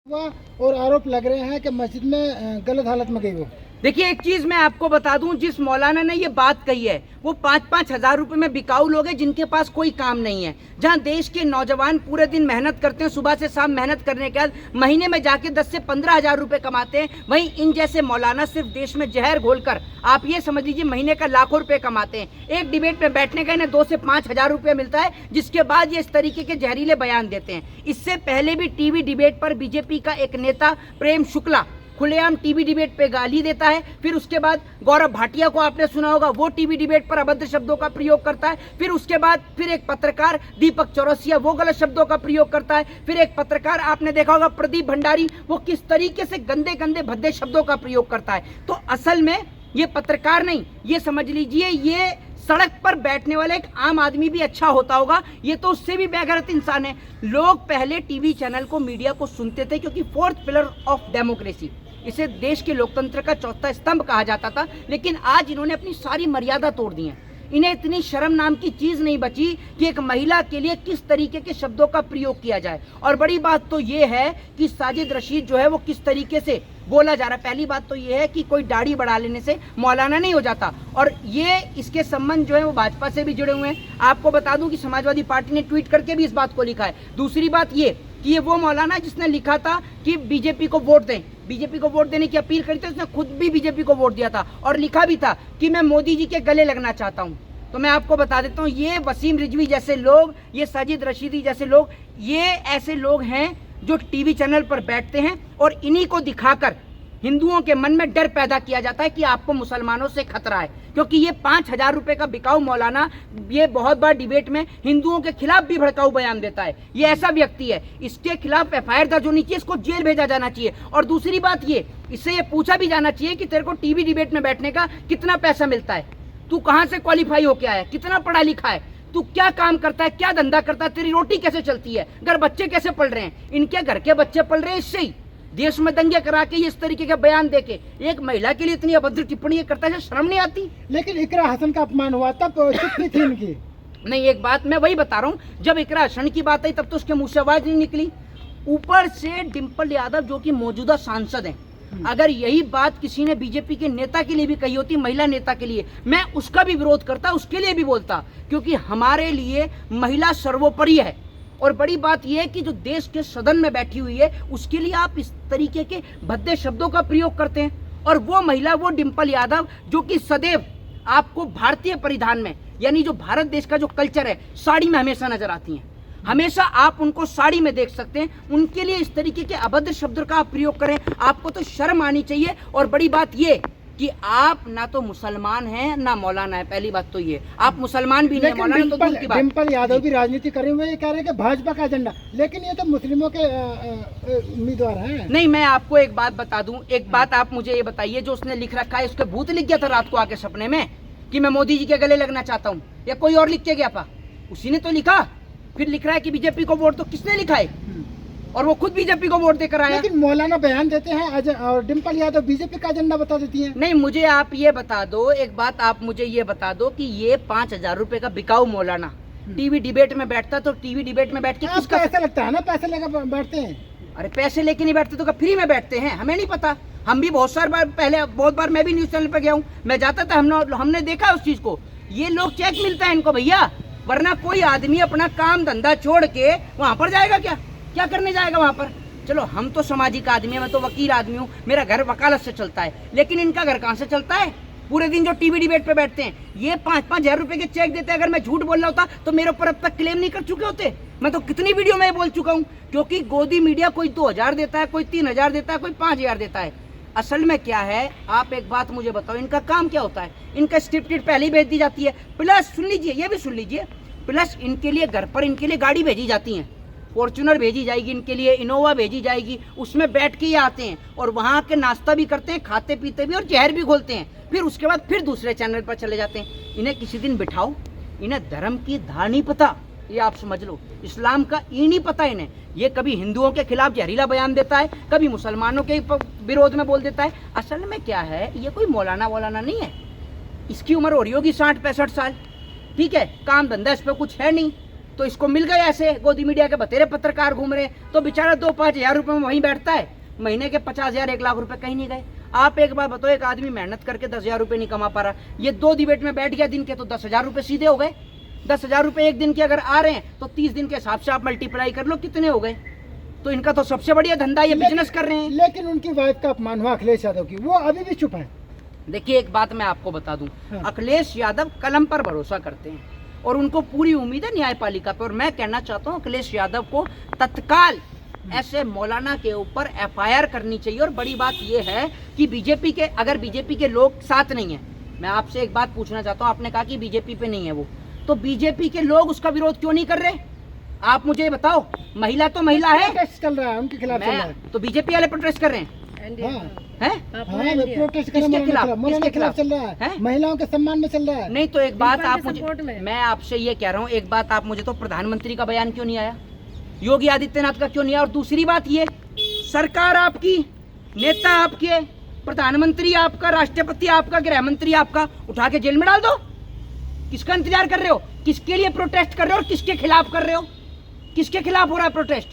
हुआ और आरोप लग रहे हैं कि मस्जिद में गलत हालत में गई वो। देखिए, एक चीज मैं आपको बता दूं, जिस मौलाना ने ये बात कही है वो 5-5 हजार रुपए में बिकाऊ लोग हैं जिनके पास कोई काम नहीं है। जहां देश के नौजवान पूरे दिन मेहनत करते हैं, सुबह से शाम मेहनत करने के बाद महीने में जाके 10 से 15 हजार रुपए कमाते हैं, वहीं इन जैसे मौलाना सिर्फ देश में जहर घोलकर आप ये समझ लीजिए महीने का लाखों रुपए कमाते हैं। एक डिबेट में बैठने का इन्हें 2 से 5 हजार रुपये मिलता है, जिसके बाद ये इस तरीके के जहरीले बयान देते हैं। इससे पहले भी टीवी डिबेट पर बीजेपी का एक नेता प्रेम शुक्ला खुलेआम टीवी डिबेट पे गाली देता है। फिर उसके बाद गौरव भाटिया को आपने सुना होगा, वो टीवी डिबेट पर अभद्र शब्दों का प्रयोग करता है। फिर उसके बाद फिर एक पत्रकार दीपक चौरसिया, वो गलत शब्दों का प्रयोग करता है। फिर एक पत्रकार आपने देखा होगा प्रदीप भंडारी, वो किस तरीके से गंदे गंदे भद्दे शब्दों का प्रयोग करता है। तो असल में ये पत्रकार नहीं, ये समझ लीजिए ये सड़क पर बैठने वाला एक आम आदमी भी अच्छा होता होगा, ये तो उससे भी बेगैरत इंसान है। लोग पहले टीवी चैनल को, मीडिया को सुनते थे क्योंकि 4th पिलर ऑफ डेमोक्रेसी, इसे देश के लोकतंत्र का चौथा स्तंभ कहा जाता था, लेकिन आज इन्होंने अपनी सारी मर्यादा तोड़ दी है। इन्हें इतनी शर्म नाम की चीज नहीं बची कि एक महिला के लिए किस तरीके के शब्दों का प्रयोग किया जाए। और बड़ी बात तो ये है कि साजिद रशीद जो है वो किस तरीके से बोला जा रहा है। पहली बात तो ये है कि कोई दाढ़ी बढ़ा लेने से मौलाना नहीं हो जाता, और ये इसके संबंध जो है वो भाजपा से भी जुड़े हुए हैं। आपको बता दूं कि समाजवादी पार्टी ने ट्वीट करके भी इस बात को लिखा है। दूसरी बात ये कि ये वो मौलाना जिसने लिखा था कि बीजेपी को वोट दें, बीजेपी को वोट देने की अपील करी थी, उसने खुद भी बीजेपी को वोट दिया था और लिखा भी था कि मैं मोदी जी के गले लगना चाहता हूं। तो मैं आपको बता देता हूं, ये वसीम रिजवी जैसे लोग, ये साजिद रशीदी जैसे लोग, ये ऐसे लोग हैं जो टीवी चैनल पर बैठते हैं और इन्हीं को दिखाकर हिंदुओं के मन में डर पैदा किया जाता है कि आपको मुसलमानों से खतरा है। क्योंकि ये 5,000 रुपए का बिकाऊ मौलाना ये बहुत बार डिबेट में हिंदुओं के खिलाफ भी भड़काऊ बयान देता है। ये ऐसा व्यक्ति है, इसके खिलाफ FIR दर्ज होनी चाहिए, इसको जेल भेजा जाना चाहिए। और दूसरी बात ये, इससे ये पूछा भी जाना चाहिए कि तेरे को टीवी डिबेट में बैठने का कितना पैसा मिलता है, तू कहाँ से क्वालिफाई होके आया, कितना पढ़ा लिखा है, तू क्या काम करता है, क्या धंधा करता है, तेरी रोटी कैसे चलती है, घर बच्चे कैसे पढ़ रहे हैं। इनके घर के बच्चे पढ़ रहे हैं इससे ही। देश में दंगे करा के इस तरीके के बयान देके एक महिला के लिए इतनी अभद्र टिप्पणी करता है, शर्म नहीं आती। लेकिन इकरा हसन का अपमान हुआ तब चुप्पी थी इनकी। नहीं, एक बात मैं वही बता रहा हूँ, जब इकरा हसन की बात आई तब तो उसके मुंह से आवाज नहीं निकली। ऊपर से डिम्पल यादव जो कि मौजूदा सांसद हैं, अगर यही बात किसी ने बीजेपी के नेता के लिए भी कही होती, महिला नेता के लिए, मैं उसका भी विरोध करता, उसके लिए भी बोलता, क्योंकि हमारे लिए महिला सर्वोपरि है। और बड़ी बात यह है कि जो देश के सदन में बैठी हुई है उसके लिए आप इस तरीके के भद्दे शब्दों का प्रयोग करते हैं। और वो महिला, वो डिम्पल यादव जो कि सदैव आपको भारतीय परिधान में, यानी जो भारत देश का जो कल्चर है, साड़ी में हमेशा नजर आती हैं, हमेशा आप उनको साड़ी में देख सकते हैं। उनके लिए इस तरीके के अभद्र शब्दों का आप प्रयोग करें, आपको तो शर्म आनी चाहिए। और बड़ी बात ये कि आप ना तो मुसलमान हैं ना मौलाना है, पहली बात तो ये, आप मुसलमान भी नहीं, मौलाना तो दूर की बात। डिम्पल यादव भी राजनीति करे हुए, ये कह रहे हैं कि भाजपा का एजेंडा, लेकिन ये तो मुस्लिमों के उम्मीदवार हैं। नहीं, मैं आपको एक बात बता दूं, एक बात आप मुझे ये बताइए, जो उसने लिख रखा है, उसके भूत लिख गया था रात को आके सपने में कि मैं मोदी जी के गले लगना चाहता हूँ, या कोई और लिख के गया था? उसी ने तो लिखा। फिर लिख रहा है कि बीजेपी को वोट, तो किसने लिखा है? और वो खुद बीजेपी को वोट देकर आया। लेकिन मौलाना बयान देते हैं और डिम्पल यादव बीजेपी का एजेंडा बता देती हैं। नहीं, मुझे आप ये बता दो, एक बात आप मुझे ये बता दो कि ये 5,000 रुपए का बिकाऊ मौलाना टीवी डिबेट में बैठता, तो टीवी डिबेट में बैठ के किसका ऐसा लगता है ना, पैसे लेकर बैठते हैं। अरे पैसे लेके नहीं बैठते तो क्या फ्री में बैठते हैं? हमें नहीं पता, हम भी बहुत सारी बार, पहले बहुत बार मैं भी न्यूज चैनल पर गया हूँ, मैं जाता था, हमने देखा उस चीज को। ये लोग चेक मिलता है इनको भैया, वरना कोई आदमी अपना काम धंधा छोड़ के वहां पर जाएगा क्या करने जाएगा वहां पर? चलो, हम तो सामाजिक आदमी है, मैं तो वकील आदमी हूँ, मेरा घर वकालत से चलता है, लेकिन इनका घर कहाँ से चलता है? पूरे दिन जो टीवी डिबेट पे बैठते हैं, ये 5-5 हजार रुपए के चेक देते हैं। अगर मैं झूठ बोल रहा होता तो मेरे ऊपर अब तक क्लेम नहीं कर चुके होते। मैं तो कितनी वीडियो में बोल चुका हूँ, क्योंकि गोदी मीडिया कोई 2,000 देता है, कोई 3,000 देता है, कोई 5,000 देता है। असल में क्या है, आप एक बात मुझे बताओ, इनका काम क्या होता है? इनका स्क्रिप्टेड पहले ही भेज दी जाती है, प्लस सुन लीजिए, ये भी सुन लीजिए, प्लस इनके लिए घर पर इनके लिए गाड़ी भेजी जाती है, फॉर्च्यूनर भेजी जाएगी इनके लिए, इनोवा भेजी जाएगी, उसमें बैठ के ये आते हैं और वहाँ के नाश्ता भी करते हैं, खाते पीते भी और जहर भी घोलते हैं। फिर उसके बाद फिर दूसरे चैनल पर चले जाते हैं। इन्हें किसी दिन बिठाओ, इन्हें धर्म की धार नहीं पता, ये आप समझ लो, इस्लाम का ई नहीं पता इन्हें। ये कभी हिंदुओं के खिलाफ जहरीला बयान देता है, कभी मुसलमानों के विरोध में बोल देता है। असल में क्या है, ये कोई मौलाना नहीं है, इसकी उम्र हो रही होगी 60-65 साल, ठीक है, काम धंधा इस पर कुछ है नहीं, तो इसको मिल गए ऐसे गोदी मीडिया के बतेरे पत्रकार घूम रहे, तो बेचारा 2-5 हजार रुपए में वहीं बैठता है, महीने के 50,000 1 लाख रुपए कहीं नहीं गए। आप एक बार बताओ, एक आदमी मेहनत करके 10,000 रुपए नहीं कमा पा रहा, ये 2 डिबेट में बैठ गया दिन के, तो 10,000 रुपए सीधे हो गए। 10,000 रुपए एक दिन के अगर आ रहे हैं तो 30 दिन के हिसाब से आप मल्टीप्लाई कर लो कितने हो गए। तो इनका तो सबसे बढ़िया धंधा, ये बिजनेस कर रहे हैं। लेकिन उनकी वाइफ का अपमान हुआ अखिलेश यादव की, वो अभी भी चुप है। देखिए एक बात मैं आपको बता दूं, हाँ। अखिलेश यादव कलम पर भरोसा करते हैं और उनको पूरी उम्मीद है न्यायपालिका पे। और मैं कहना चाहता हूं अखिलेश यादव को तत्काल ऐसे मौलाना के ऊपर FIR करनी चाहिए। और बड़ी बात यह है कि बीजेपी के, अगर बीजेपी के लोग साथ नहीं है, मैं आपसे एक बात पूछना चाहता हूं, आपने कहा कि बीजेपी पे नहीं है वो, तो बीजेपी के लोग उसका विरोध क्यों नहीं कर रहे? आप मुझे बताओ, महिला तो महिला है, प्रोटेस्ट चल रहा है उनके खिलाफ चल रहा है। तो बीजेपी वाले प्रोटेस्ट कर रहे हैं, हाँ हैं? प्रोटेस्ट कर किसके खिलाफ? मौलाना किसके के खिलाफ चल रहा है, हैं? महिलाओं के सम्मान में चल रहा है। नहीं तो एक बात आप मुझे, मैं आपसे ये कह रहा हूँ, एक बात आप मुझे, तो प्रधानमंत्री का बयान क्यों नहीं आया, योगी आदित्यनाथ का क्यों नहीं आया? और दूसरी बात ये, सरकार आपकी, नेता आपके, प्रधानमंत्री आपका, राष्ट्रपति आपका, गृह मंत्री आपका, उठा के जेल में डाल दो। किसका इंतजार कर रहे हो? किसके लिए प्रोटेस्ट कर रहे हो और किसके खिलाफ कर रहे हो? किसके खिलाफ हो रहा है प्रोटेस्ट?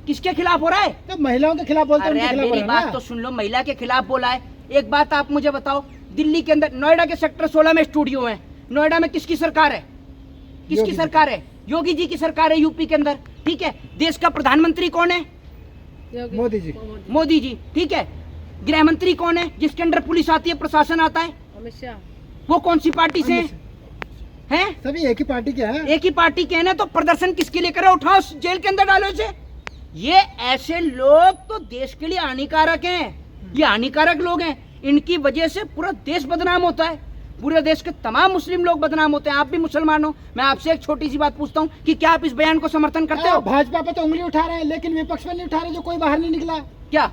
किसके खिलाफ हो रहा है? तो महिलाओं के खिलाफ बोलते हैं, उनके अरे खिलाफ मेरी बोल रहा है बात ना। तो सुन लो, महिला के खिलाफ बोला है। एक बात आप मुझे बताओ, दिल्ली के अंदर नोएडा के सेक्टर 16 में स्टूडियो है, नोएडा में किसकी सरकार है? किसकी योगी सरकार है? योगी जी की सरकार है यूपी के अंदर, ठीक है। देश का प्रधानमंत्री कौन है? मोदी जी। मोदी जी, ठीक है। गृह मंत्री कौन है जिसके अंदर पुलिस आती है, प्रशासन आता है? अमित शाह। वो कौन सी पार्टी से हैं? सभी एक ही पार्टी के हैं। एक ही पार्टी के हैं ना, तो प्रदर्शन किसके लिए करे? उठाओ जेल के अंदर डालो इसे। ये ऐसे लोग तो देश के लिए हानिकारक हैं, ये हानिकारक लोग हैं, इनकी वजह से पूरा देश बदनाम होता है, पूरे देश के तमाम मुस्लिम लोग बदनाम होते हैं। आप भी मुसलमान हो, मैं आपसे एक छोटी सी बात पूछता हूँ कि क्या आप इस बयान को समर्थन करते हो? भाजपा पे तो उंगली उठा रहे हैं, लेकिन विपक्ष पे नहीं उठा रहे, जो कोई बाहर नहीं निकला। क्या?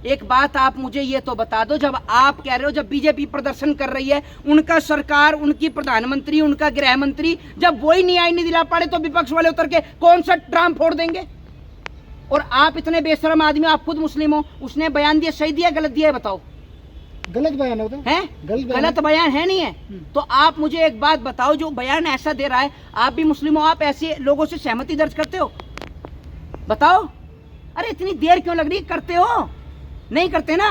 एक बात आप मुझे ये तो बता दो, जब आप कह रहे हो जब बीजेपी प्रदर्शन कर रही है, उनका सरकार, उनकी प्रधानमंत्री, उनका गृह मंत्री, जब वही न्याय नहीं दिला पाए तो विपक्ष वाले उतर के कौन सा ड्राम फोड़ देंगे? और आप इतने बेशरम आदमी, आप खुद मुस्लिम हो, उसने बयान दिया, सही दिया गलत दिया है बताओ? गलत बयान होता है, गलत बयान है नहीं है? तो आप मुझे एक बात बताओ, जो बयान ऐसा दे रहा है, आप भी मुस्लिम हो, आप ऐसे लोगों से सहमति दर्ज करते हो? बताओ। अरे इतनी देर क्यों लग रही, करते हो? नहीं करते ना?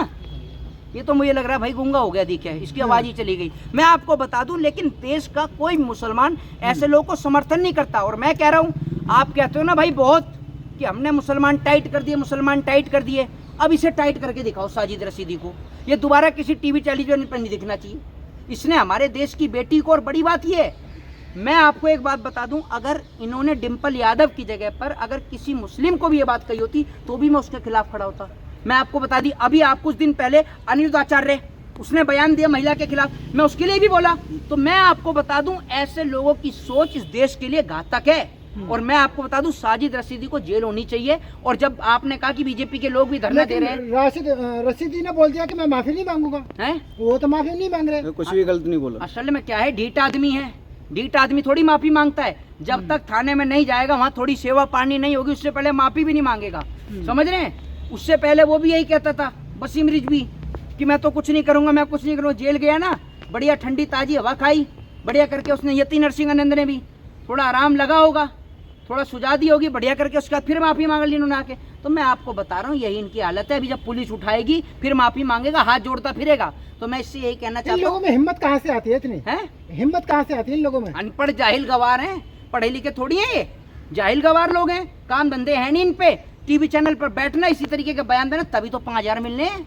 ये तो मुझे लग रहा है भाई गूंगा हो गया, दिखे इसकी आवाज ही चली गई। मैं आपको बता दूं, लेकिन देश का कोई मुसलमान ऐसे लोगों को समर्थन नहीं करता। और मैं कह रहा हूं, आप कहते हो ना भाई बहुत कि हमने मुसलमान टाइट कर दिए, मुसलमान टाइट कर दिए, अब इसे टाइट करके दिखाओ साजिद रशीदी को। ये दोबारा किसी टीवी टेलीविजन पर नहीं दिखना चाहिए। इसने हमारे देश की बेटी को, और बड़ी बात ये है, मैं आपको एक बात बता दूं, अगर इन्होंने डिम्पल यादव की जगह पर अगर किसी मुस्लिम को भी ये बात कही होती तो भी मैं उसके खिलाफ खड़ा होता। मैं आपको बता दी, अभी आप कुछ दिन पहले अनिरुद्ध आचार्य, उसने बयान दिया महिला के खिलाफ, मैं उसके लिए भी बोला। तो मैं आपको बता दूं, ऐसे लोगों की सोच इस देश के लिए घातक है। और मैं आपको बता दूं, साजिद रशीदी को जेल होनी चाहिए। और जब आपने कहा कि बीजेपी के लोग भी धरना दे रहे हैं, रशीदी ने बोल दिया कि मैं माफी नहीं मांगूंगा, हैं? वो तो माफी नहीं मांग रहे, कुछ भी गलत नहीं बोला। असल में क्या है, ढीठ आदमी है, ढीठ आदमी थोड़ी माफी मांगता है। जब तक थाने में नहीं जाएगा, वहाँ थोड़ी सेवा पानी नहीं होगी, उससे पहले माफी भी नहीं मांगेगा। समझ रहे हैं? उससे पहले वो भी यही कहता था, वसीम रिजवी, कि मैं तो कुछ नहीं करूंगा, मैं कुछ नहीं करूंगा। जेल गया ना, बढ़िया ठंडी ताजी हवा खाई, बढ़िया करके उसने, यति नरसिंह आनंद ने भी थोड़ा आराम लगा होगा, थोड़ा सुझा दी होगी, बढ़िया करके उसके बाद फिर माफी मांग ली उन्होंने आके। तो मैं आपको बता रहा हूँ, यही इनकी हालत है। अभी जब पुलिस उठाएगी फिर माफी मांगेगा, हाथ जोड़ता फिरेगा। तो मैं इससे यही कहना इन चाहता लोगों हूँ, में हिम्मत कहाँ से आती है इतनी? हिम्मत कहाँ से आती है इन लोगों में? अनपढ़ जाहिल गवार हैं, पढ़े लिखे थोड़ी हैं ये, जाहिल गवार लोग हैं, काम धंधे हैं नहीं इन पे। टीवी चैनल पर बैठना, इसी तरीके के बयान देना, तभी तो 5,000 मिलने हैं।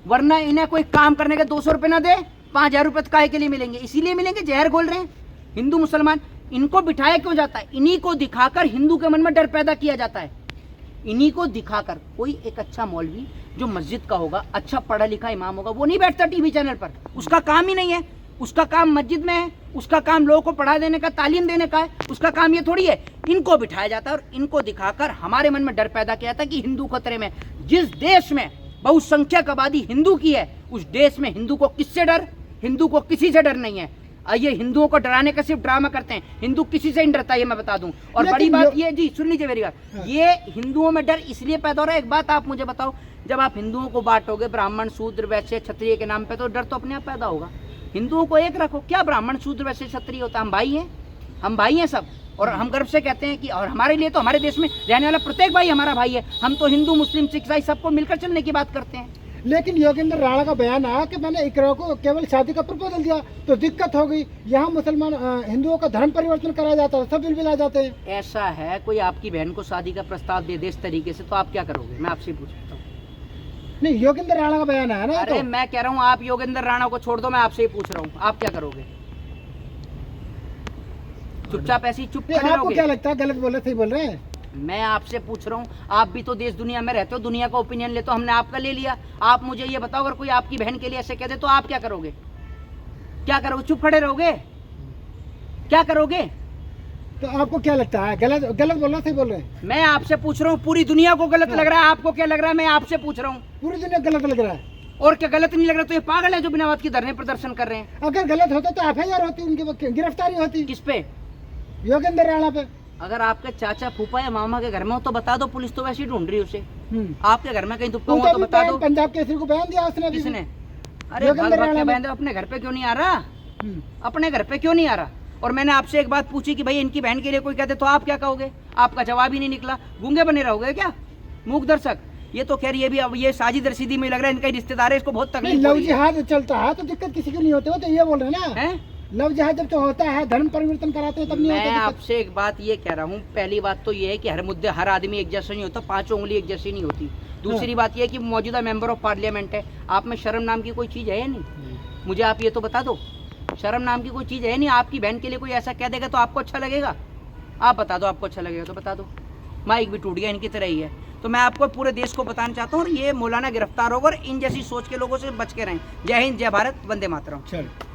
वरना इन्हें कोई काम करने के 200 रुपये ना दे, 5,000 रुपये काहे के लिए मिलेंगे? इसीलिए मिलेंगे, जहर घोल रहे हैं। हिंदू मुसलमान, इनको बिठाया क्यों जाता है? इन्हीं को दिखाकर हिंदू के मन में डर पैदा किया जाता है। इन्हीं को दिखाकर कोई एक अच्छा मौलवी जो मस्जिद का होगा, अच्छा पढ़ा लिखा इमाम होगा, वो नहीं बैठता टीवी चैनल पर, उसका काम ही नहीं है। उसका काम मस्जिद में है, उसका काम लोगों को पढ़ा देने का, तालीम देने का है, उसका काम ये थोड़ी है। इनको बिठाया जाता है और इनको दिखाकर हमारे मन में डर पैदा किया जाता है कि हिंदू खतरे में। जिस देश में बहुसंख्यक आबादी हिंदू की है, उस देश में हिंदू को किससे डर? हिंदू को किसी से डर नहीं है। ये हिंदुओं को डराने का सिर्फ ड्रामा करते हैं, हिंदू किसी से नहीं डरता, ये मैं बता दूं। और बड़ी बात ये, जी सुन लीजिए मेरी बात, ये हिंदुओं में डर इसलिए पैदा हो रहा है। एक बात आप मुझे बताओ, जब आप हिंदुओं को बांटोगे ब्राह्मण शूद्र वैश्य क्षत्रिय के नाम पे, तो डर तो अपने आप पैदा होगा। हिंदुओं को एक रखो, क्या ब्राह्मण शूद्र वैश्य क्षत्रिय होता है? हम भाई हैं, हम भाई हैं सब। और हम गर्व से कहते हैं कि और हमारे लिए तो हमारे देश में रहने वाला प्रत्येक भाई हमारा भाई है। हम तो हिंदू मुस्लिम सिख ईसाई सबको मिलकर चलने की बात करते हैं। लेकिन योगेंद्र राणा का बयान आया कि मैंने इकरा को केवल शादी का प्रपोजल दिया तो दिक्कत हो गई, यहाँ मुसलमान हिंदुओं का धर्म परिवर्तन कराया जाता है, सब बिल आ जाते हैं। ऐसा है, कोई आपकी बहन को शादी का प्रस्ताव दे इस तरीके से, तो आप क्या करोगे? मैं आपसे पूछता हूँ। नहीं, योगेंद्र राणा का बयान आया ना। अरे मैं कह रहा हूँ आप योगेंद्र राणा को छोड़ दो, मैं आपसे ही पूछ रहा हूँ, आप क्या करोगे? चुपचाप ऐसे ही चुप खड़े आपको रहोगे? क्या लगता है गलत बोल रहे, सही बोल रहे हैं? मैं आपसे पूछ रहा हूँ, आप भी तो देश दुनिया में रहते हो, दुनिया का ओपिनियन लेते हो, हमने आपका ले लिया। आप मुझे ये बताओ, अगर कोई आपकी बहन के लिए ऐसे कह दे तो आप क्या करोगे? क्या करोगे? चुप खड़े रहोगे? क्या करोगे? तो आपको क्या लगता है गलत बोल रहे, सही बोल रहे हैं? मैं आपसे पूछ रहा हूँ, पूरी दुनिया को गलत लग रहा है, आपको क्या लग रहा है? मैं आपसे पूछ रहा हूँ। पूरी दुनिया गलत लग रहा है। और क्या गलत नहीं लग रहा? तो ये पागल है जो बिना बात की धरने प्रदर्शन कर रहे हैं। अगर गलत होता तो FIR होती, उनकी गिरफ्तारी होती। किस पे? योगेंद्र राणा पे। अगर आपके चाचा फूफा या मामा के घर में हो तो बता दो, पुलिस तो वैसे ही ढूंढ रही है उसे। आपके घर में कहीं दुप्पा हुआ तो बता दो। पंजाब केसरी को बयान दिया उसने। किसने? अरे भाग भाग के बयान दो, अपने घर पे क्यों नहीं आ रहा? अपने घर पे क्यों नहीं आ रहा? और मैंने आपसे एक बात पूछी कि भाई इनकी बहन के लिए कोई कहते तो आप क्या कहोगे? आपका जवाब ही नहीं निकला। गूंगे बने रहोगे क्या? मूक दर्शक। ये तो खैर ये भी अब ये साजिद रसीदी में लग रहा है, इनका रिश्तेदार है, इसको बहुत तकलीफ हो लव रही है। जिहाद चलता है तो दिक्कत किसी को नहीं होती, वो तो ये बोल रहे हैं ना। हैं? लव जिहाद जब तो होता है, धर्म परिवर्तन कराते हैं तब नहीं मैं होता दिक्कत। आपसे एक बात ये कह रहा हूँ, पहली बात तो ये है कि हर मुद्दे हर आदमी एक जैसा नहीं होता, पांचों उंगली एक जैसी नहीं होती। दूसरी बात ये है कि मौजूदा मेंबर ऑफ पार्लियामेंट है, आप में शर्म नाम की कोई चीज़ है या नहीं? मुझे आप ये तो बता दो, शर्म नाम की कोई चीज़ है नहीं? आपकी बहन के लिए कोई ऐसा कह देगा तो आपको अच्छा लगेगा? आप बता दो, आपको अच्छा लगेगा तो बता दो। माइक भी टूट गया, इनकी तरह ही है। तो मैं आपको पूरे देश को बताना चाहता हूँ, और ये मौलाना गिरफ्तार होगा और इन जैसी सोच के लोगों से बच के रहें। जय हिंद, जय भारत, वंदे मातरम। चलो।